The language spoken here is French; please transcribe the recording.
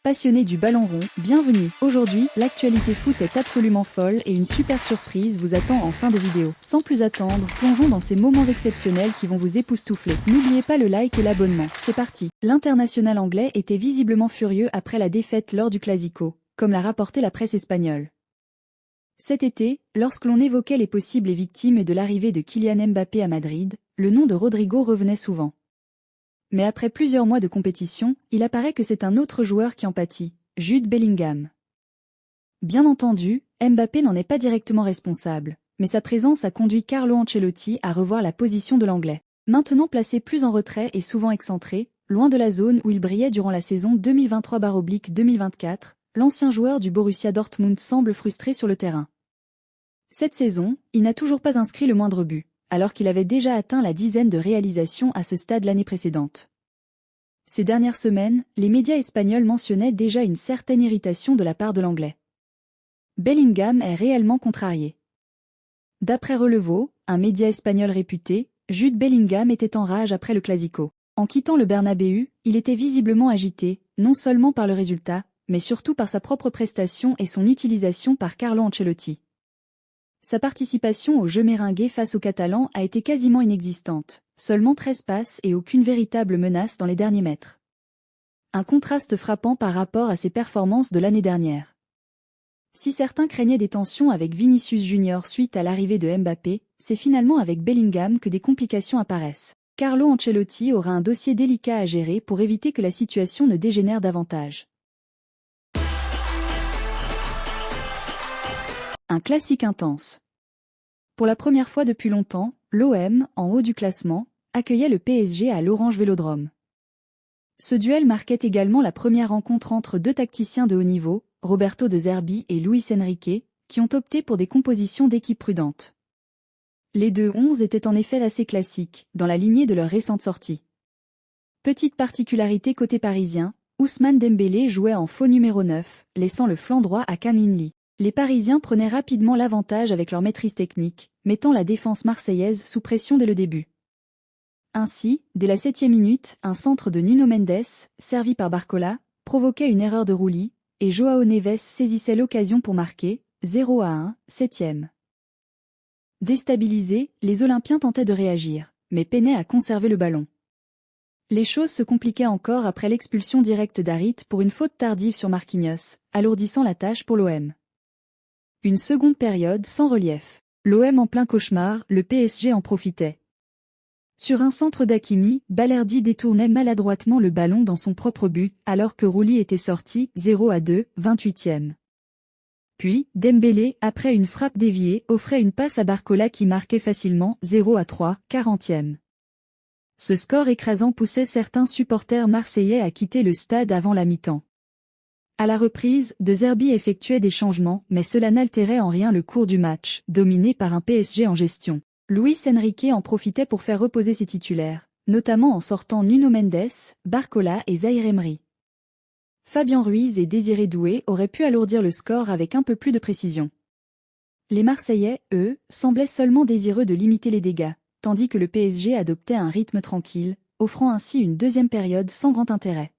Passionnés du ballon rond, bienvenue. Aujourd'hui, l'actualité foot est absolument folle et une super surprise vous attend en fin de vidéo. Sans plus attendre, plongeons dans ces moments exceptionnels qui vont vous époustoufler. N'oubliez pas le like et l'abonnement. C'est parti. L'international anglais était visiblement furieux après la défaite lors du Clasico, comme l'a rapporté la presse espagnole. Cet été, lorsque l'on évoquait les possibles victimes de l'arrivée de Kylian Mbappé à Madrid, le nom de Rodrigo revenait souvent. Mais après plusieurs mois de compétition, il apparaît que c'est un autre joueur qui en pâtit, Jude Bellingham. Bien entendu, Mbappé n'en est pas directement responsable, mais sa présence a conduit Carlo Ancelotti à revoir la position de l'Anglais. Maintenant placé plus en retrait et souvent excentré, loin de la zone où il brillait durant la saison 2023/2024, l'ancien joueur du Borussia Dortmund semble frustré sur le terrain. Cette saison, il n'a toujours pas inscrit le moindre but, alors qu'il avait déjà atteint la dizaine de réalisations à ce stade l'année précédente. Ces dernières semaines, les médias espagnols mentionnaient déjà une certaine irritation de la part de l'Anglais. Bellingham est réellement contrarié. D'après Relevo, un média espagnol réputé, Jude Bellingham était en rage après le Clasico. En quittant le Bernabéu, il était visiblement agité, non seulement par le résultat, mais surtout par sa propre prestation et son utilisation par Carlo Ancelotti. Sa participation au jeu méringué face aux Catalans a été quasiment inexistante, seulement 13 passes et aucune véritable menace dans les derniers mètres. Un contraste frappant par rapport à ses performances de l'année dernière. Si certains craignaient des tensions avec Vinicius Junior suite à l'arrivée de Mbappé, c'est finalement avec Bellingham que des complications apparaissent. Carlo Ancelotti aura un dossier délicat à gérer pour éviter que la situation ne dégénère davantage. Un classique intense. Pour la première fois depuis longtemps, l'OM, en haut du classement, accueillait le PSG à l'Orange Vélodrome. Ce duel marquait également la première rencontre entre deux tacticiens de haut niveau, Roberto De Zerbi et Luis Enrique, qui ont opté pour des compositions d'équipe prudentes. Les deux 11 étaient en effet assez classiques, dans la lignée de leur récente sortie. Petite particularité côté parisien, Ousmane Dembélé jouait en faux numéro 9, laissant le flanc droit à Kang In-lee. Les Parisiens prenaient rapidement l'avantage avec leur maîtrise technique, mettant la défense marseillaise sous pression dès le début. Ainsi, dès la 7e minute, un centre de Nuno Mendes, servi par Barcola, provoquait une erreur de Rulli, et Joao Neves saisissait l'occasion pour marquer, 0-1, 7e. Déstabilisés, les Olympiens tentaient de réagir, mais peinaient à conserver le ballon. Les choses se compliquaient encore après l'expulsion directe d'Harit pour une faute tardive sur Marquinhos, alourdissant la tâche pour l'OM. Une seconde période sans relief. L'OM en plein cauchemar, le PSG en profitait. Sur un centre d'Hakimi, Balerdi détournait maladroitement le ballon dans son propre but, alors que Rulli était sorti, 0-2, 28e. Puis, Dembélé, après une frappe déviée, offrait une passe à Barcola qui marquait facilement, 0-3, 40e. Ce score écrasant poussait certains supporters marseillais à quitter le stade avant la mi-temps. À la reprise, De Zerbi effectuait des changements, mais cela n'altérait en rien le cours du match, dominé par un PSG en gestion. Luis Enrique en profitait pour faire reposer ses titulaires, notamment en sortant Nuno Mendes, Barcola et Zaïre Emery. Fabien Ruiz et Désiré Doué auraient pu alourdir le score avec un peu plus de précision. Les Marseillais, eux, semblaient seulement désireux de limiter les dégâts, tandis que le PSG adoptait un rythme tranquille, offrant ainsi une deuxième période sans grand intérêt.